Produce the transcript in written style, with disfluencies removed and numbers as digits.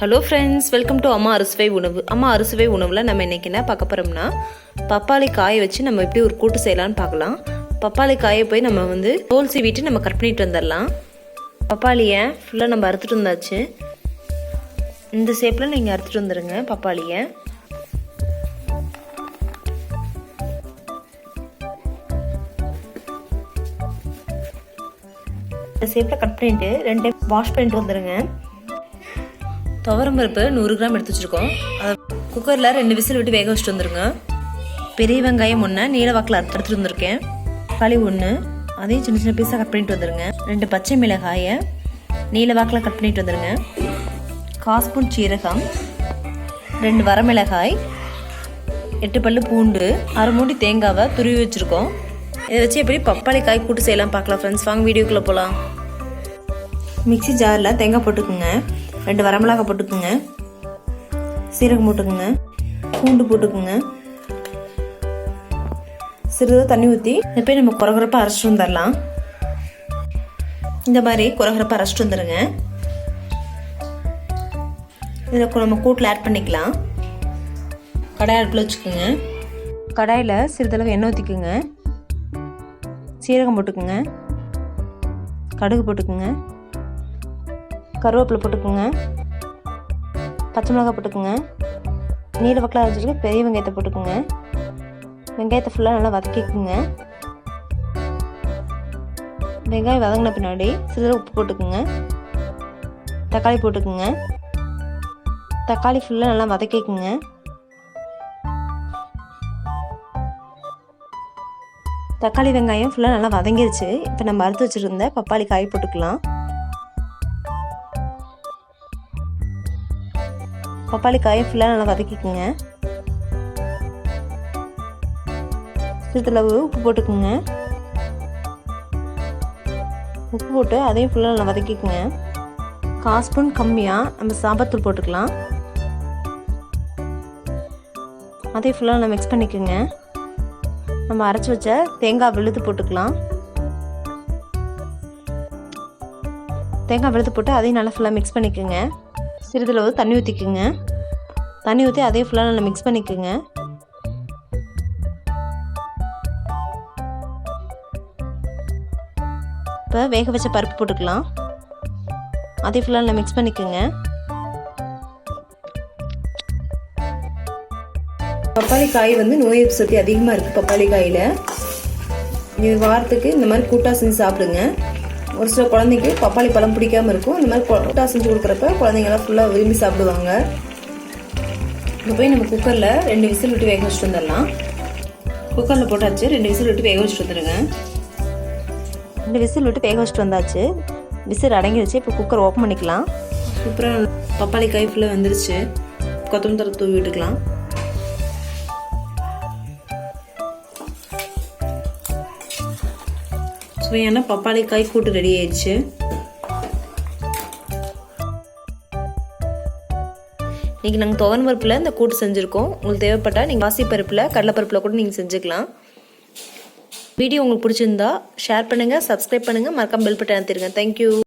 Hello friends, welcome to அம்மா அறுசுவை உணவு. அம்மா அறுசுவை உணவில் நம்ம இன்றைக்கி என்ன பார்க்க போகிறோம்னா, பப்பாளி காயை வச்சு நம்ம எப்படி ஒரு கூட்டு செய்யலான்னு பார்க்கலாம். பப்பாளி காயை போய் நம்ம தோல் சீவிட்டு நம்ம கட் பண்ணிட்டு வந்துடலாம். பப்பாளியை ஃபுல்லாக நம்ம அறுத்துட்டு வந்தாச்சு. இந்த ஷேப்பில் நீங்கள் அறுத்துட்டு வந்துடுங்க பப்பாளியை. இந்த ஷேப்பில் கட் பண்ணிவிட்டு 2 டைம் வாஷ் பண்ணிட்டு வந்துடுங்க. துவரம் பருப்பு 100 கிராம் எடுத்து வச்சுருக்கோம். அதை குக்கரில் 2 விசில் விட்டு வேக வச்சுட்டு வந்துடுங்க. பெரிய வெங்காயம் 1 நீல வாக்கில் எடுத்துகிட்டு வந்திருக்கேன். தக்காளி 1 அதையும் சின்ன சின்ன பீஸாக கட் பண்ணிட்டு வந்துடுங்க. 2 பச்சை மிளகாயை நீல வாக்கில் கட் பண்ணிட்டு வந்துடுங்க. 1/4 ஸ்பூன் சீரகம், 2 வரமிளகாய், 8 பல்லு பூண்டு, 1/2 மூடி தேங்காவை துருவி வச்சுருக்கோம். இதை வச்சு எப்படி பப்பாளி காய் கூட்டு செய்யலாம் பார்க்கலாம் ஃப்ரெண்ட்ஸ். வாங்க வீடியோக்குள்ளே போகலாம். மிக்சி ஜாரில் தேங்காய் போட்டுக்குங்க, 2 வரமிளகாய் போட்டுக்குங்க, சீரகம் போட்டுக்குங்க, பூண்டு போட்டுக்குங்க, சிறிது தண்ணி ஊற்றி இதை போய் நம்ம குறகுறப்பாக அரைச்சிட்டு வந்துடலாம். இந்த மாதிரி குறகுறப்பாக அரைச்சிட்டு வந்துடுங்க. இதில் நம்ம கூட்டில் ஆட் பண்ணிக்கலாம். கடாய் அடுப்பில் வச்சுக்கோங்க. கடாயில் சிறிதளவு எண்ணெய் ஊற்றிக்குங்க. சீரகம் போட்டுக்குங்க, கடுகு போட்டுக்குங்க, கருவேப்பிலை போட்டுக்குங்க, பச்சை மிளகாய் போட்டுக்குங்க, நீல வாக்கில் அரைச்சிட்டு பெரிய வெங்காயத்தை போட்டுக்குங்க. வெங்காயத்தை ஃபுல்லாக நல்லா வதக்கிக்குங்க. வெங்காயம் வதங்கின பின்னாடி சிறிது உப்பு போட்டுக்குங்க. தக்காளி போட்டுக்குங்க. தக்காளி ஃபுல்லாக நல்லா வதக்கிக்குங்க. தக்காளி வெங்காயம் ஃபுல்லாக நல்லா வதங்கிருச்சு. இப்போ நம்ம அறுத்து வச்சுருந்த பப்பாளி காய் போட்டுக்கலாம். பப்பாளி காயை ஃபுல்லாக நல்லா வதக்கிக்குங்க. சிறிதளவு உப்பு போட்டுக்குங்க. உப்பு போட்டு அதையும் ஃபுல்லாக நல்லா வதக்கிக்குங்க. 1/4 ஸ்பூன் கம்மியாக நம்ம சாம்பார் தூள் போட்டுக்கலாம். அதையும் ஃபுல்லாக நல்லா மிக்ஸ் பண்ணிக்கோங்க. நம்ம அரைச்சி வச்ச தேங்காய் விழுது போட்டுக்கலாம். தேங்காய் விழுது போட்டு அதையும் நல்லா ஃபுல்லாக மிக்ஸ் பண்ணிக்கோங்க. சிறிதளவு தண்ணி ஊற்றிக்குங்க. தண்ணி ஊற்றி அதையும் ஃபுல்லாக நல்லா மிக்ஸ் பண்ணிக்கோங்க. இப்போ வேக வச்ச பருப்பு போட்டுக்கலாம். அதையும் ஃபுல்லாக நல்லா மிக்ஸ் பண்ணிக்கோங்க. பப்பாளி காய் நோய் எதிர்ப்பு சக்தி அதிகமாக இருக்குது பப்பாளி காயில். இது வாரத்துக்கு இந்த மாதிரி கூட்டா செஞ்சு சாப்பிடுங்க. ஒரு சில குழந்தைக்கு பப்பாளி பழம் பிடிக்காமல் இருக்கும். இந்த மாதிரி கூட்டா செஞ்சு கொடுக்குறப்ப குழந்தைங்களாம் ஃபுல்லாக விரும்பி சாப்பிடுவாங்க. இப்போ போய் நம்ம குக்கரில் 2 விசில் விட்டு வேக வச்சுட்டு வந்துடலாம். குக்கரில் போட்டாச்சு. 2 விசில் விட்டு வேக வச்சுட்டு வந்துடுங்க. 2 விசில் விட்டு வேக வச்சுட்டு வந்தாச்சு. விசில் அடங்கிடுச்சு. இப்போ குக்கர் ஓப்பன் பண்ணிக்கலாம். சூப்பராக பப்பாளி காய் ஃபுல்லாக வந்துருச்சு. கொத்தமல்லி தழை தூவி விட்டுக்கலாம். சுவையான பப்பாளி காய் கூட்டு ரெடி ஆயிடுச்சு. இன்னைக்கு நாங்கள் துவரம் பருப்பில் இந்த கூட்டு செஞ்சுருக்கோம். உங்களுக்கு தேவைப்பட்டால் நீங்கள் பாசி பருப்பில் கடலைப்பருப்பில் கூட நீங்கள் செஞ்சுக்கலாம். வீடியோ உங்களுக்கு பிடிச்சிருந்தா ஷேர் பண்ணுங்கள், சப்ஸ்கிரைப் பண்ணுங்கள், மறக்காம பெல் பட்டன் அழுத்திடுங்க. தேங்க்யூ.